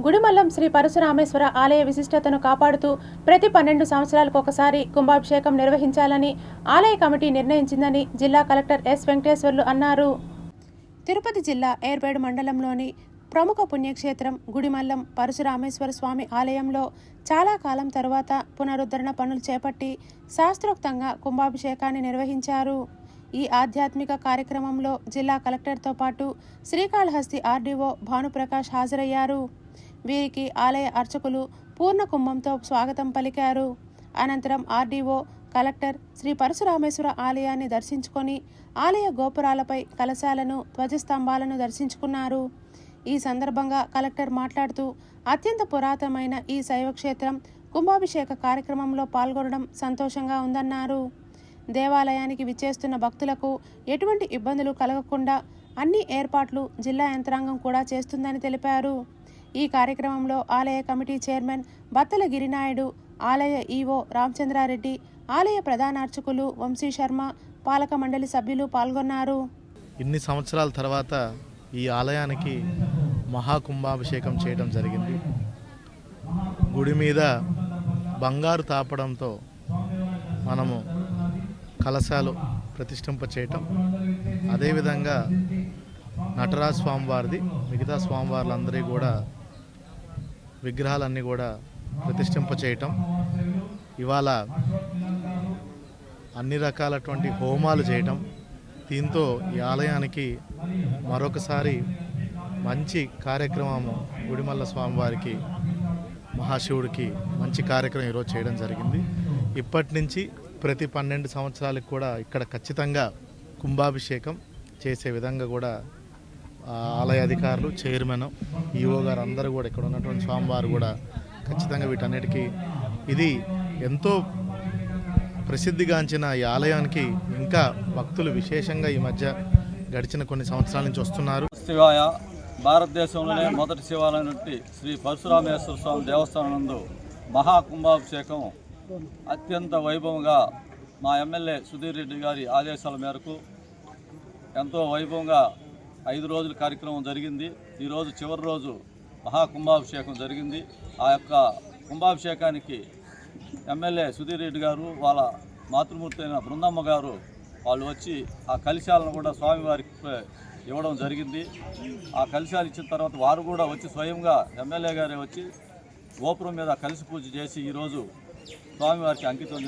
గుడిమల్లం శ్రీ పరశురామేశ్వర ఆలయ విశిష్టతను కాపాడుతూ ప్రతి 12 సంవత్సరాలకు ఒకసారి కుంభాభిషేకం నిర్వహించాలని ఆలయ కమిటీ నిర్ణయించిందని జిల్లా కలెక్టర్ ఎస్ వెంకటేశ్వర్లు అన్నారు. తిరుపతి జిల్లా ఏర్పేడు మండలంలోని ప్రముఖ పుణ్యక్షేత్రం గుడిమల్లం పరశురామేశ్వర స్వామి ఆలయంలో చాలా కాలం తరువాత పునరుద్ధరణ పనులు చేపట్టి శాస్త్రోక్తంగా కుంభాభిషేకాన్ని నిర్వహించారు. ఈ ఆధ్యాత్మిక కార్యక్రమంలో జిల్లా కలెక్టర్తో పాటు శ్రీకాళహస్తి ఆర్డీఓ భానుప్రకాష్ హాజరయ్యారు. వీరికి ఆలయ అర్చకులు పూర్ణ కుంభంతో స్వాగతం పలికారు. అనంతరం ఆర్డీఓ కలెక్టర్ శ్రీ పరశురామేశ్వర ఆలయాన్ని దర్శించుకొని ఆలయ గోపురాలపై కలశాలను ధ్వజస్తంభాలను దర్శించుకున్నారు. ఈ సందర్భంగా కలెక్టర్ మాట్లాడుతూ అత్యంత పురాతనమైన ఈ శైవక్షేత్రం కుంభాభిషేక కార్యక్రమంలో పాల్గొనడం సంతోషంగా ఉందన్నారు. దేవాలయానికి విచ్చేస్తున్న భక్తులకు ఎటువంటి ఇబ్బందులు కలగకుండా అన్ని ఏర్పాట్లు జిల్లా యంత్రాంగం కూడా చేస్తుందని తెలిపారు. ఈ కార్యక్రమంలో ఆలయ కమిటీ చైర్మన్ బత్తల గిరినాయుడు, ఆలయ ఈవో రామచంద్రారెడ్డి, ఆలయ ప్రధాన అర్చకులు వంశీ శర్మ, పాలక మండలి సభ్యులు పాల్గొన్నారు. ఇన్ని సంవత్సరాల తర్వాత ఈ ఆలయానికి మహాకుంభాభిషేకం చేయడం జరిగింది. గుడి మీద బంగారు తాపడంతో మనము కలశాలు ప్రతిష్ఠింప చేయటం, అదేవిధంగా నటరాజ స్వామివారిది మిగతా స్వామివార్లందరి కూడా విగ్రహాలన్నీ కూడా ప్రతిష్ఠింప చేయటం, ఇవాళ అన్ని రకాలటువంటి హోమాలు చేయటం, దీంతో ఈ ఆలయానికి మరొకసారి మంచి కార్యక్రమము గుడిమల్ల స్వామివారికి మహాశివుడికి మంచి కార్యక్రమం ఈరోజు చేయడం జరిగింది. ఇప్పటి నుంచి ప్రతి 12 సంవత్సరాలకు కూడా ఇక్కడ ఖచ్చితంగా కుంభాభిషేకం చేసే విధంగా కూడా ఆలయ అధికారులు, చైర్మన్, ఈఓ గారు అందరూ కూడా ఇక్కడ ఉన్నటువంటి స్వామివారు కూడా ఖచ్చితంగా వీటన్నిటికీ ఇది ఎంతో ప్రసిద్ధిగాంచిన ఈ ఆలయానికి ఇంకా భక్తులు విశేషంగా ఈ మధ్య గడిచిన కొన్ని సంవత్సరాల నుంచి వస్తున్నారు. శివాయ భారతదేశంలోనే మొదటి శివాలయం నుండి శ్రీ పరశురామేశ్వర స్వామి దేవస్థానం నందు మహాకుంభాభిషేకం అత్యంత వైభవంగా మా ఎమ్మెల్యే సుధీర్ రెడ్డి గారి ఆదేశాల మేరకు ఎంతో వైభవంగా 5 రోజుల కార్యక్రమం జరిగింది. ఈరోజు చివరి రోజు మహాకుంభాభిషేకం జరిగింది. ఆ యొక్క కుంభాభిషేకానికి ఎమ్మెల్యే సుధీర్ రెడ్డి గారు, వాళ్ళ మాతృమూర్తి అయిన బృందమ్మ గారు వాళ్ళు వచ్చి ఆ కలశాలను కూడా స్వామివారికి ఇవ్వడం జరిగింది. ఆ కలశాలు ఇచ్చిన తర్వాత వారు కూడా వచ్చి స్వయంగా ఎమ్మెల్యే గారే వచ్చి గోపురం మీద కలిసి పూజ చేసి ఈరోజు స్వామివారికి అంకితం